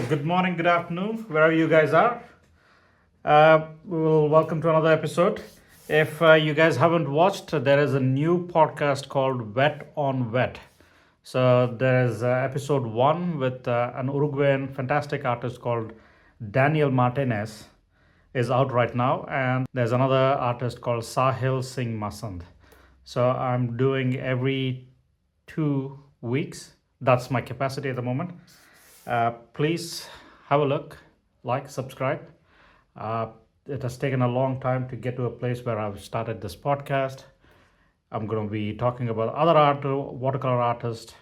Good morning, good afternoon, wherever you guys are. Welcome to another episode. If you guys haven't watched, there is a new podcast called Wet on Wet. So there is episode one with an Uruguayan fantastic artist called Daniel Martinez is out right now, and there's another artist called Sahil Singh Masand. So I'm doing every 2 weeks. That's my capacity at the moment. Please have a look, like, subscribe. Uh, it has taken a long time to get to a place where I've started this podcast. I'm going to be talking about other watercolor artists,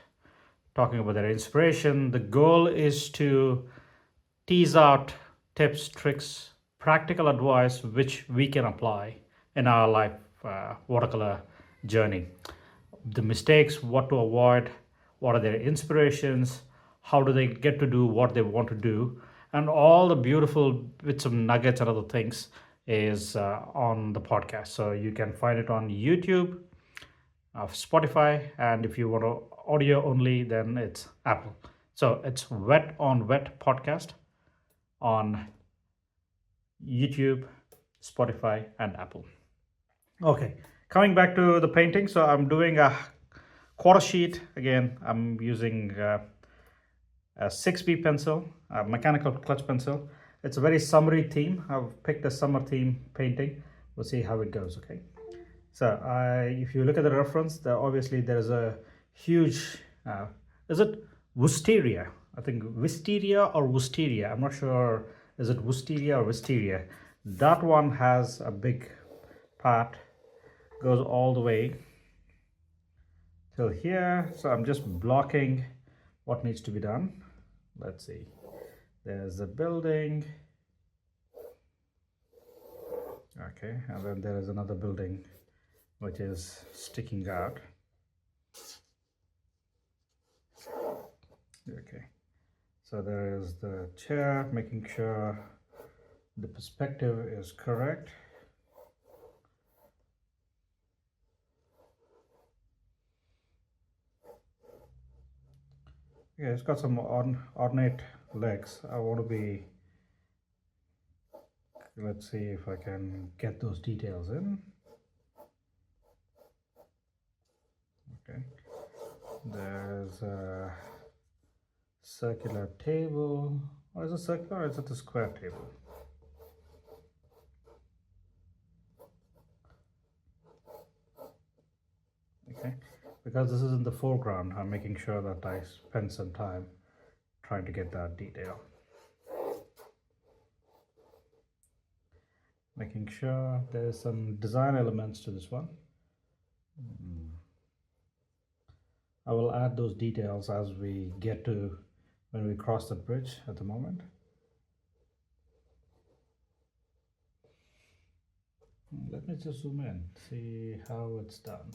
talking about their inspiration. The goal is to tease out tips, tricks, practical advice which we can apply in our life watercolor journey. The mistakes, what to avoid, what are their inspirations, how do they get to do what they want to do, and all the beautiful bits of nuggets and other things is on the podcast. So you can find it on YouTube, Spotify, and if you want to audio only, then it's Apple. So it's Wet on Wet podcast on YouTube, Spotify, and Apple. Okay, coming back to the painting. So I'm doing a quarter sheet. Again, I'm using a 6B pencil, a mechanical clutch pencil. It's a very summery theme. I've picked a summer theme painting. We'll see how it goes, okay? So if you look at the reference, obviously there's a huge, is it wisteria? I think wisteria or wisteria. I'm not sure. Is it wisteria or wisteria? That one has a big part, goes all the way till here. So I'm just blocking what needs to be done. Let's see. There's a building. Okay, and then there is another building which is sticking out. Okay, so there is the chair, making sure the perspective is correct. Yeah, it's got some ornate legs. I want to be, let's see if I can get those details in. Okay, there's a circular table. Or is it circular or is it a square table? Okay, because this is in the foreground, I'm making sure that I spend some time trying to get that detail. Making sure there's some design elements to this one. I will add those details as we get to when we cross the bridge at the moment. Let me just zoom in, see how it's done.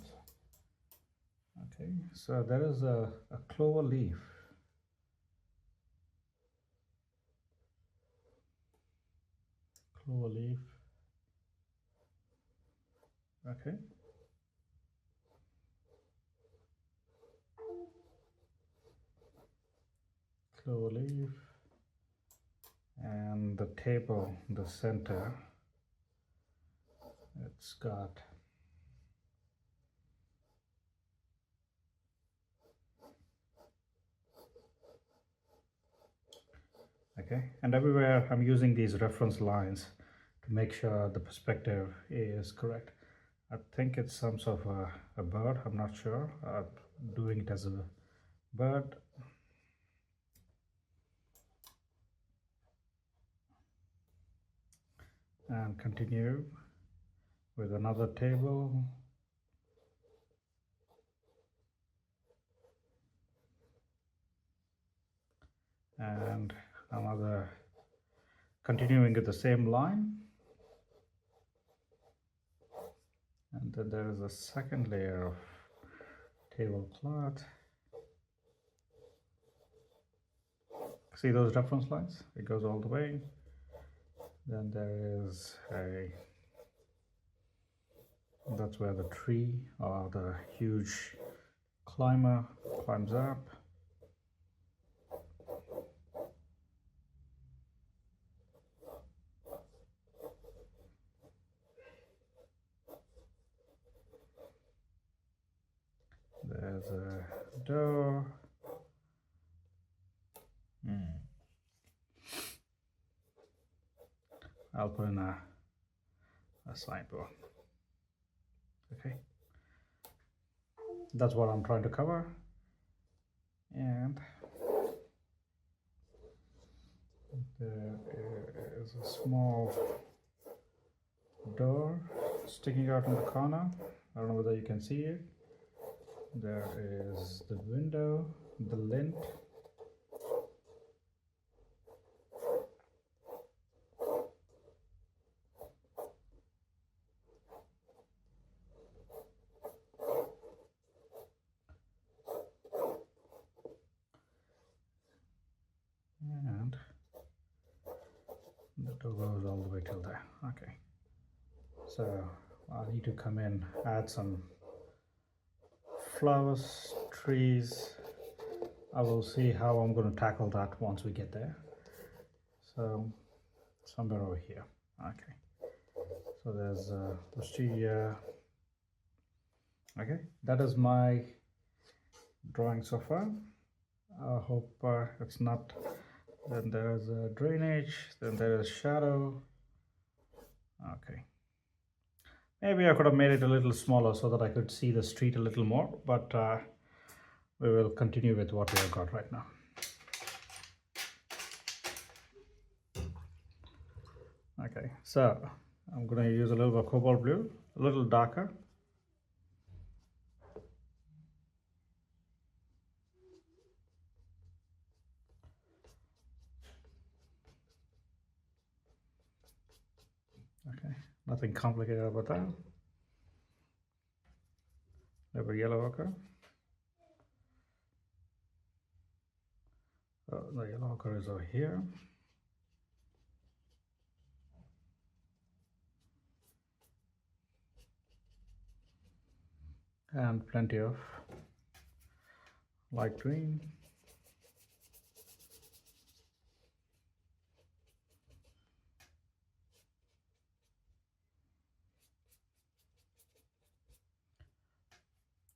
Okay, so there is a clover leaf. Clover leaf. Okay. Clover leaf. And the table, the center, it's got okay, and everywhere I'm using these reference lines to make sure the perspective is correct. I think it's some sort of a bird, I'm not sure. I'm doing it as a bird. And continue with another table. And another, continuing with the same line. And then there is a second layer of tablecloth. See those reference lines? It goes all the way. Then there is that's where the tree or the huge climber climbs up. door. I'll put in a sideboard. Okay, that's what I'm trying to cover. And there is a small door sticking out in the corner. I don't know whether you can see it. There is the window, the lint. And the door goes all the way till there. Okay, so I need to come in, add some flowers, trees. I will see how I'm going to tackle that once we get there. So somewhere over here. Okay, so there's the studio. Okay, that is my drawing so far. I hope it's not. Then there is a drainage, then there is shadow. Okay, maybe I could have made it a little smaller so that I could see the street a little more, but we will continue with what we have got right now. Okay, so I'm going to use a little bit of cobalt blue, a little darker. Okay, nothing complicated about that. A little yellow ochre. Oh, the yellow ochre is over here. And plenty of light green.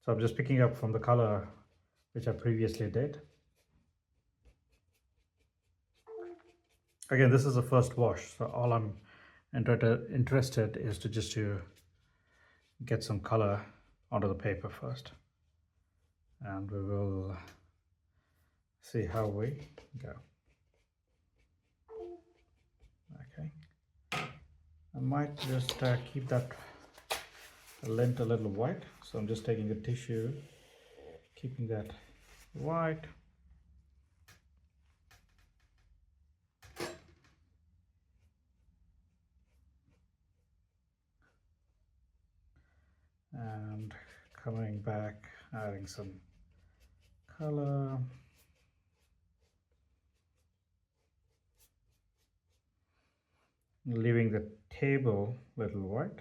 So I'm just picking up from the color which I previously did. Again, this is the first wash, so all I'm interested is to just to get some color onto the paper first, and we will see how we go. Okay, I might just keep that lint a little white, so I'm just taking a tissue, keeping that white. And coming back, adding some color. Leaving the table a little white.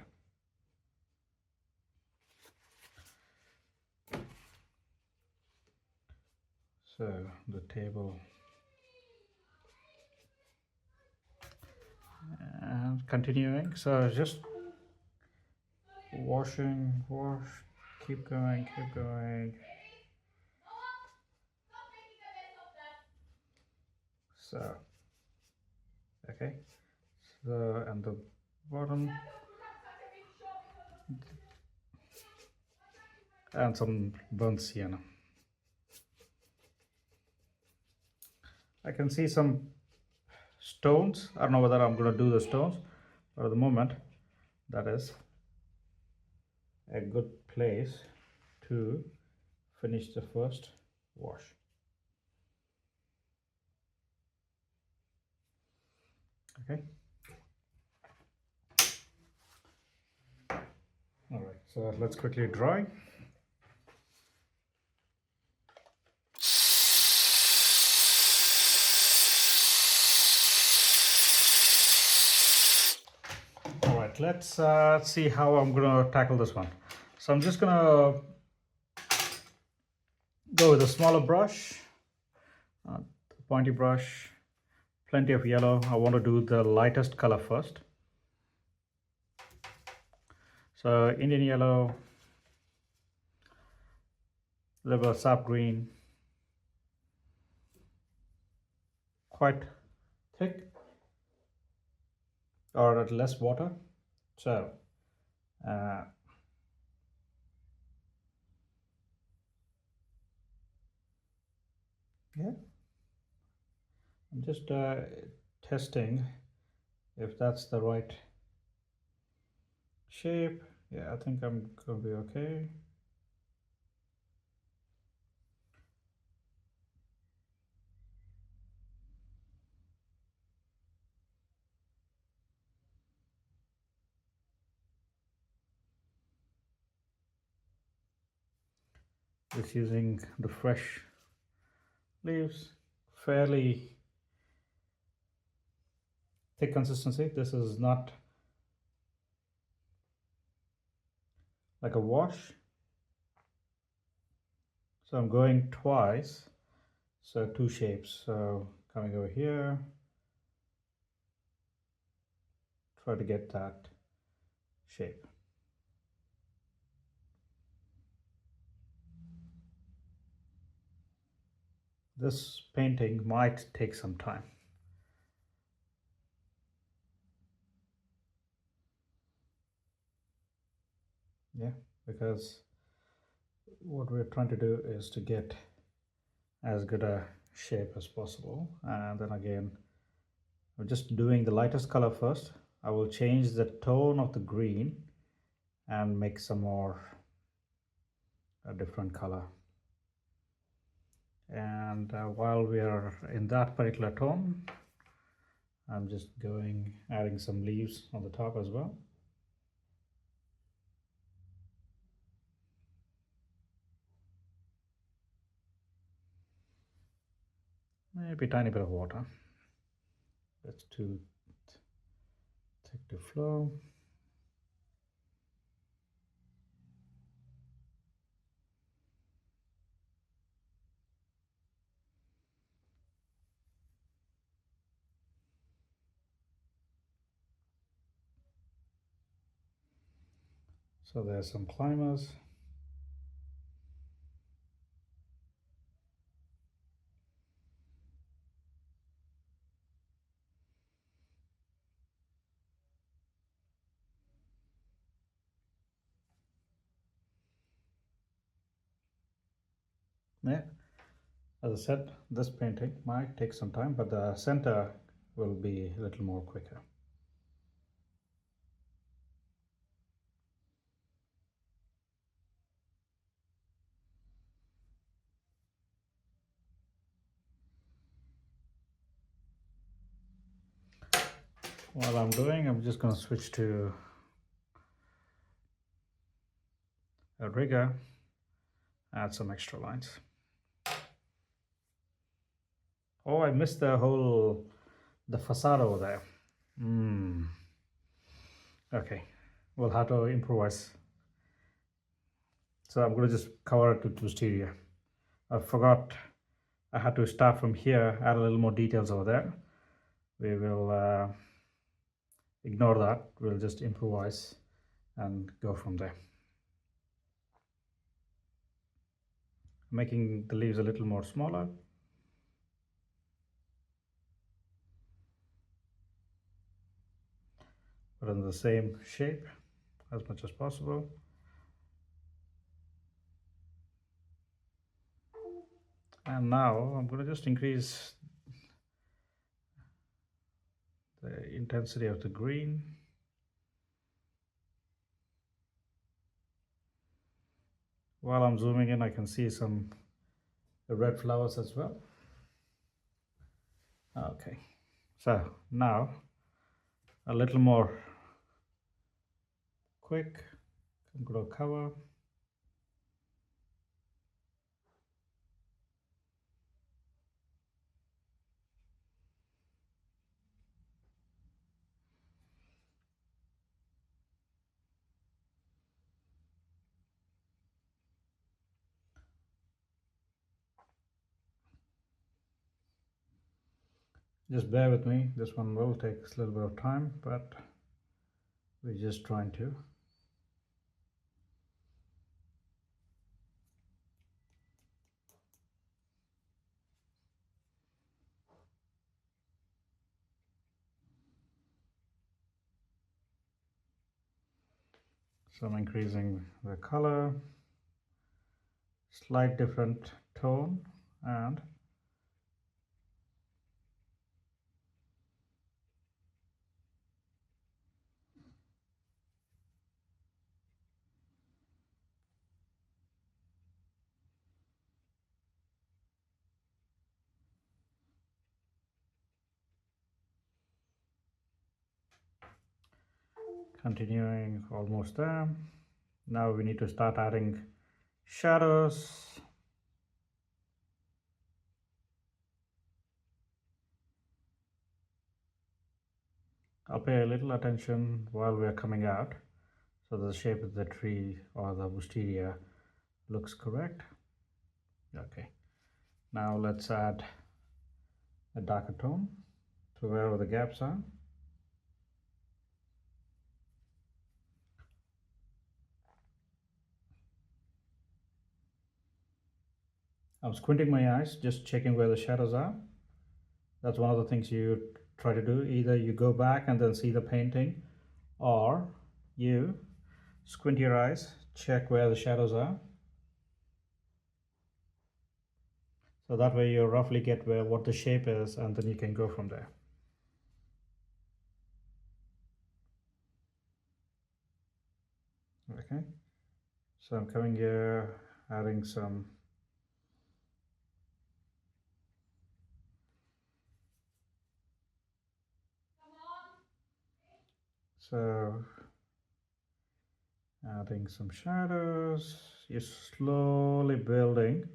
So the table, and continuing, so just washing, wash, keep going, keep going. So, okay, so, and the bottom, and some burnt sienna. I can see some stones. I don't know whether I'm going to do the stones, but at the moment, that is a good place to finish the first wash. Okay. All right, so let's quickly dry. All right, let's see how I'm gonna tackle this one. So I'm just gonna go with a smaller brush, pointy brush, plenty of yellow. I want to do the lightest color first. So Indian yellow, A little bit of sap green, quite thick or less water. So uh, yeah, I'm just testing if that's the right shape. Yeah, I think I'm gonna be okay. Just using the fresh leaves, fairly thick consistency. This is not like a wash. So I'm going twice, so two shapes. So coming over here, try to get that shape. This painting might take some time. Yeah, because what we're trying to do is to get as good a shape as possible. And then again, I'm just doing the lightest color first. I will change the tone of the green and make some more a different color. And while we are in that particular tone, I'm just adding some leaves on the top as well. Maybe a tiny bit of water. That's too thick to flow. So there's some climbers. Yeah, as I said, this painting might take some time, but the center will be a little more quicker. While I'm doing, I'm just going to switch to a rigger, add some extra lines. Oh, I missed the facade over there. Okay, we'll have to improvise. So I'm going to just cover it with wisteria. I forgot I had to start from here, add a little more details over there. We will ignore that. We'll just improvise and go from there. Making the leaves a little more smaller. But in the same shape as much as possible. And now I'm going to just increase the intensity of the green. While I'm zooming in, I can see some red flowers as well. Okay, so now a little more quick. I'm going to cover. Just bear with me. This one will take a little bit of time, but we're just trying to. So I'm increasing the color, slight different tone, and continuing almost there. Now we need to start adding shadows. I'll pay a little attention while we're coming out so the shape of the tree or the wisteria looks correct. Okay, now let's add a darker tone to wherever the gaps are. I'm squinting my eyes, just checking where the shadows are. That's one of the things you try to do. Either you go back and then see the painting, or you squint your eyes, check where the shadows are. So that way you roughly get where what the shape is, and then you can go from there. Okay, so I'm coming here, adding some so adding some shadows. You're slowly building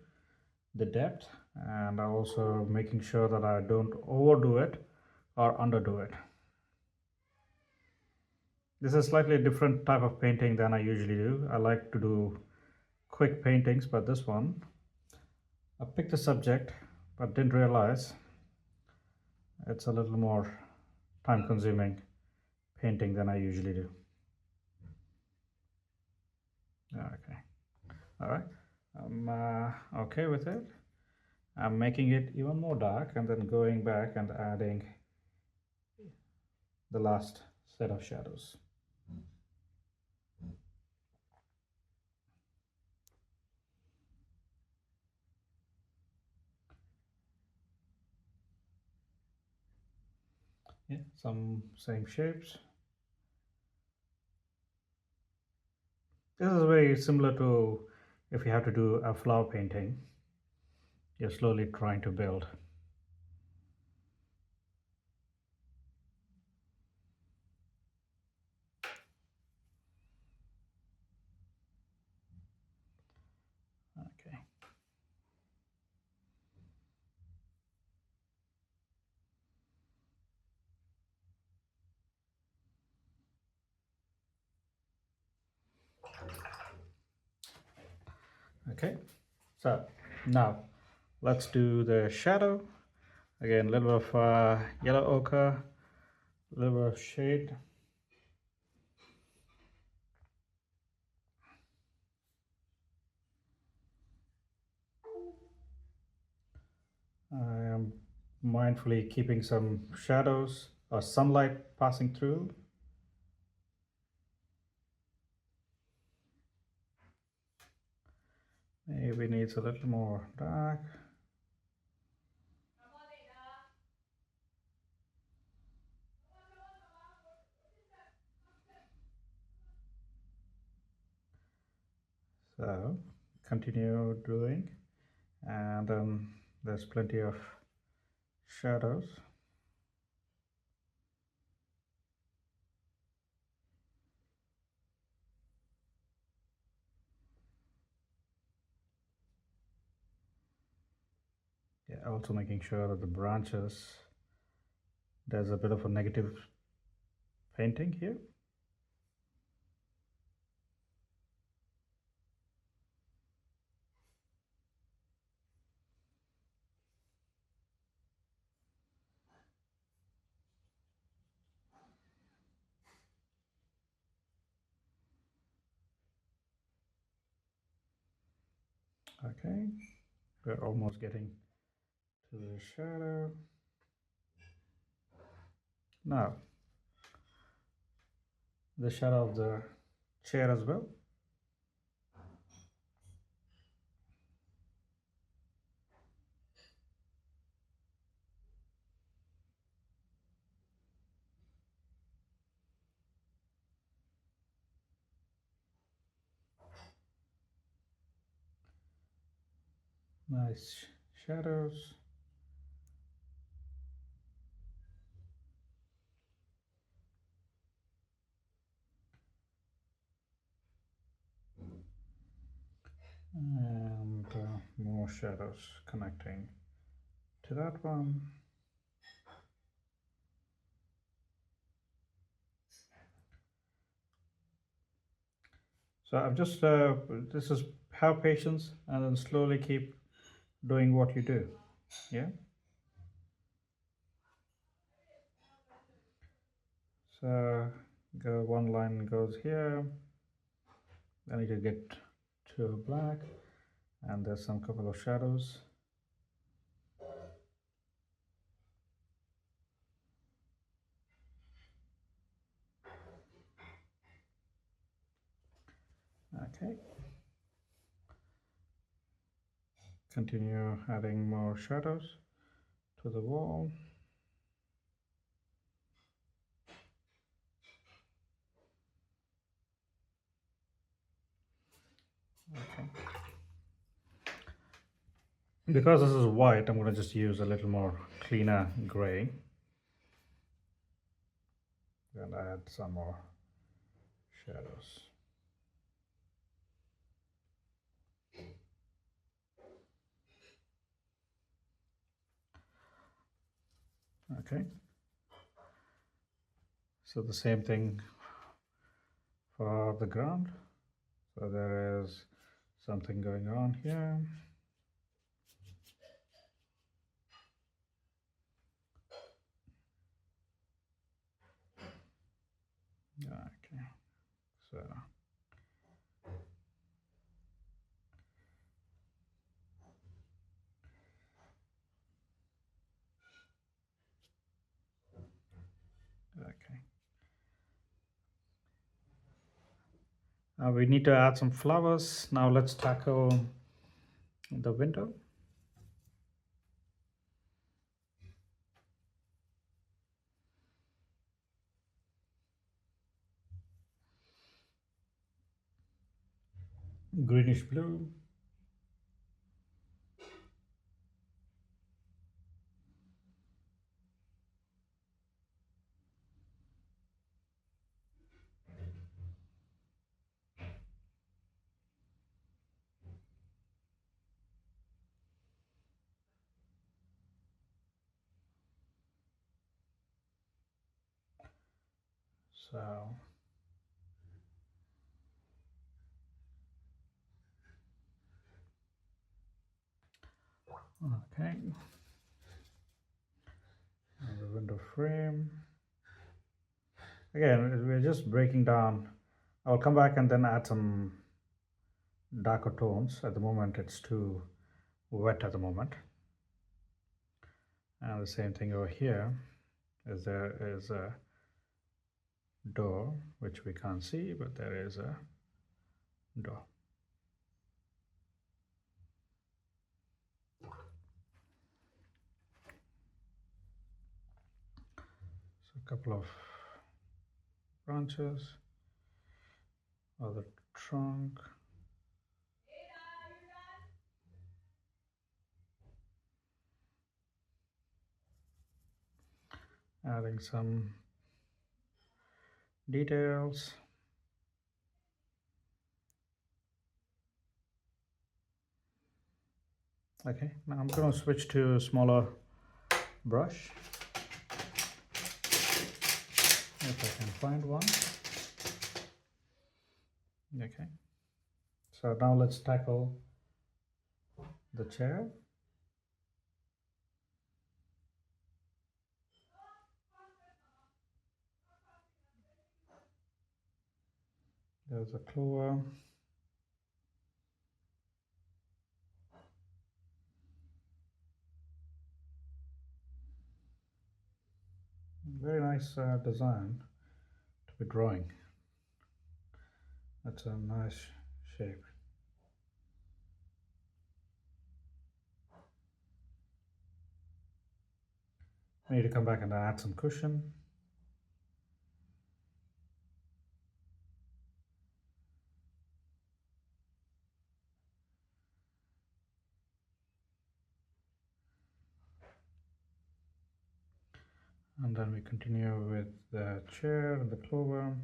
the depth, and also making sure that I don't overdo it or underdo it. This is a slightly different type of painting than I usually do. I like to do quick paintings, but this one, I picked a subject but didn't realize it's a little more time consuming painting than I usually do. Okay, all right, I'm okay with it. I'm making it even more dark and then going back and adding the last set of shadows. Yeah, some same shapes. This is very similar to if you have to do a flower painting, you're slowly trying to build. Okay. Okay, so now let's do the shadow. Again, a little bit of yellow ochre, a little bit of shade. I am mindfully keeping some shadows or sunlight passing through. Maybe needs a little more dark. So continue doing, and then there's plenty of shadows. Yeah, also making sure that the branches, there's a bit of a negative painting here. Okay, we're almost getting to the shadow. Now, the shadow of the chair as well. Nice shadows. And more shadows connecting to that one. So I'm just, this is have patience and then slowly keep doing what you do. Yeah. So go one line goes here. I need to get to black, and there's some couple of shadows. Okay. Continue adding more shadows to the wall. Okay. Because this is white, I'm going to just use a little more cleaner gray and add some more shadows. Okay. So the same thing for the ground. So there is something going on here. Okay. So okay. We need to add some flowers. Now let's tackle the window. Greenish blue. So okay. And the window frame. Again, we're just breaking down. I'll come back and then add some darker tones. At the moment, it's too wet at the moment. And the same thing over here is there is a door, which we can't see, but there is a door. So a couple of branches, other trunk. Adding some details. Okay, now I'm going to switch to a smaller brush, if I can find one. Okay, so now let's tackle the chair. There's a clover. Very nice design to be drawing. That's a nice shape. I need to come back and add some cushion. And then we continue with the chair and the clover.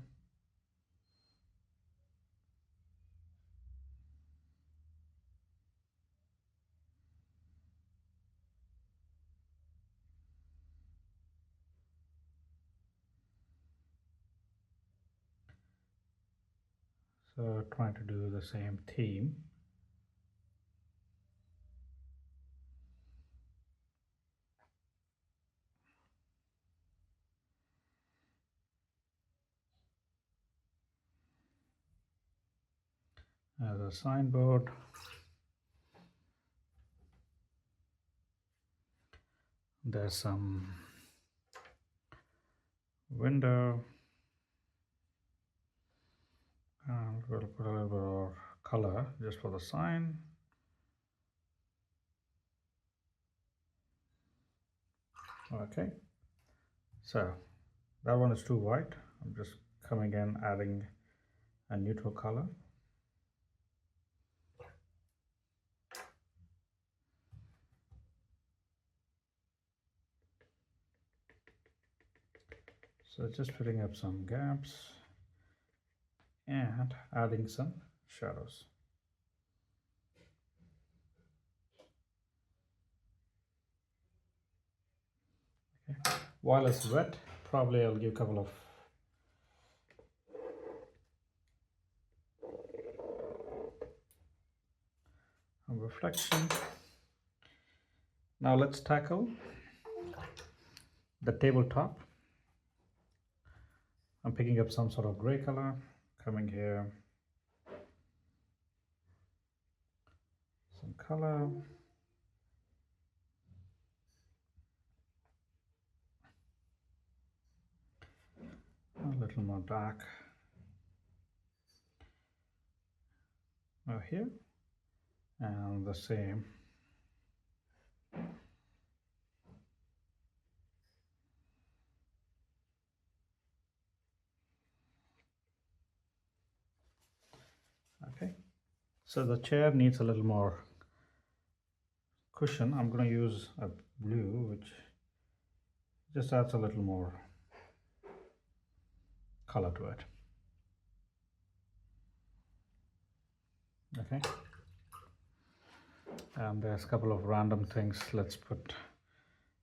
So trying to do the same theme. As a signboard. There's some window. And we'll put a little bit of color just for the sign. Okay. So that one is too white. I'm just coming in, adding a neutral color. So just filling up some gaps and adding some shadows. Okay. While it's wet, probably I'll give a couple of reflection. Now let's tackle the tabletop. I'm picking up some sort of gray color, coming here, some color, a little more dark over here, and the same okay. So the chair needs a little more cushion. I'm going to use a blue which just adds a little more color to it. Okay, and there's a couple of random things. Let's put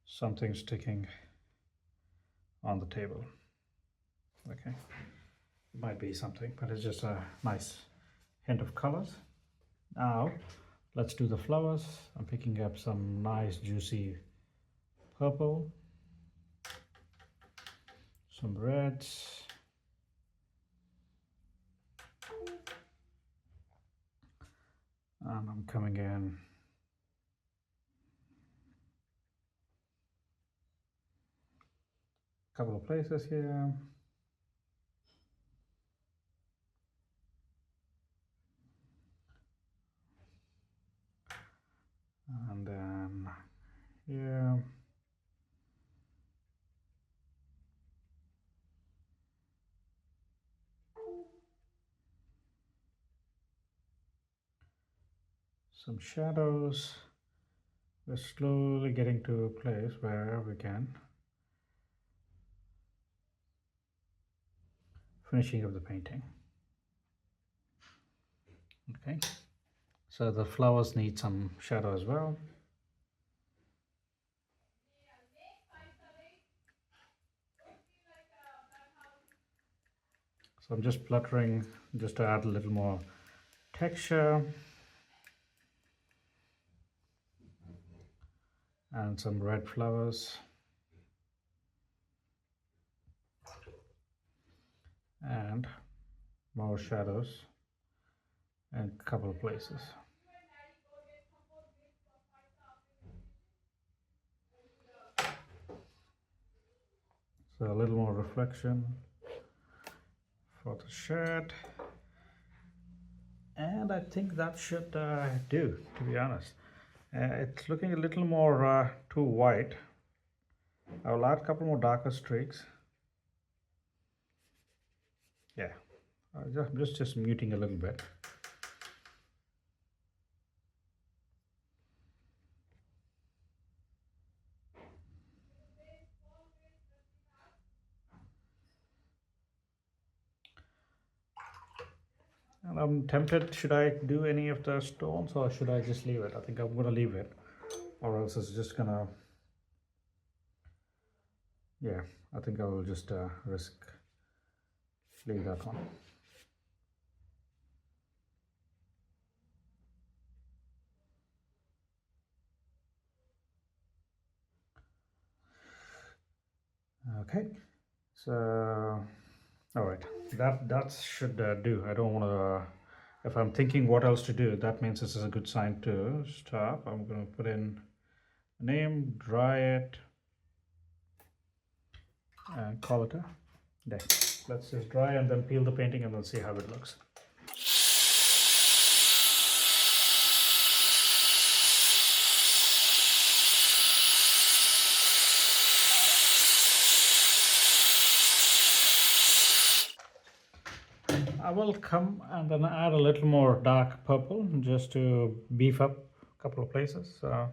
something sticking on the table. Okay, it might be something, but it's just a nice hint of colors. Now let's do the flowers. I'm picking up some nice juicy purple, some reds, and I'm coming in a couple of places here. And then here. Some shadows. We're slowly getting to a place where we can finishing of the painting. Okay, so the flowers need some shadow as well. So I'm just fluttering just to add a little more texture and some red flowers and more shadows in a couple of places. So a little more reflection for the shirt And I think that should do, to be honest. It's looking a little more too white. I will add a couple more darker streaks. Yeah, just muting a little bit. And I'm tempted, should I do any of the stones or should I just leave it? I think I'm gonna leave it, or else it's just gonna, yeah, I think I will just leave that one. Okay, so all right, that should do. I don't want to. If I'm thinking what else to do, that means this is a good sign to stop. I'm going to put in name, dry it, and call it a day. Let's just dry and then peel the painting and then see how it looks. I will come and then add a little more dark purple just to beef up a couple of places. I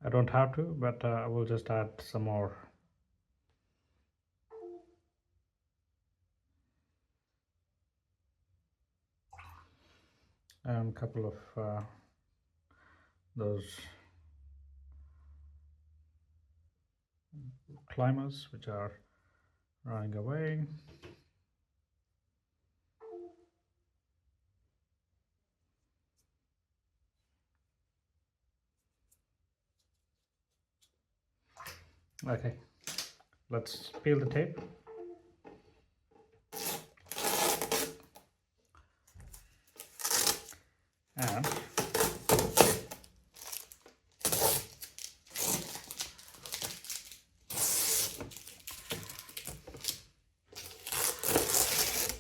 don't have to, but I will just add some more. And a couple of those climbers which are running away. Okay, let's peel the tape. And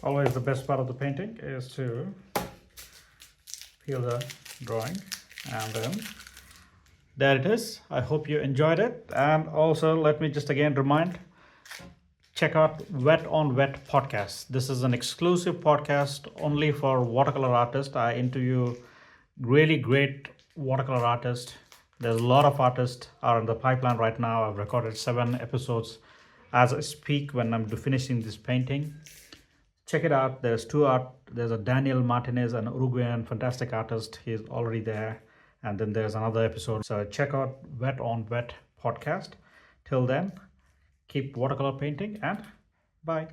always the best part of the painting is to peel the drawing, and then there it is. I hope you enjoyed it. And also let me just again remind, check out Wet on Wet podcast. This is an exclusive podcast only for watercolor artists. I interview really great watercolor artists. There's a lot of artists are in the pipeline right now. I've recorded 7 episodes as I speak when I'm finishing this painting. Check it out. There's a Daniel Martinez, an Uruguayan fantastic artist. He's already there. And then there's another episode. So check out Wet on Wet podcast. Till then, keep watercolor painting and bye.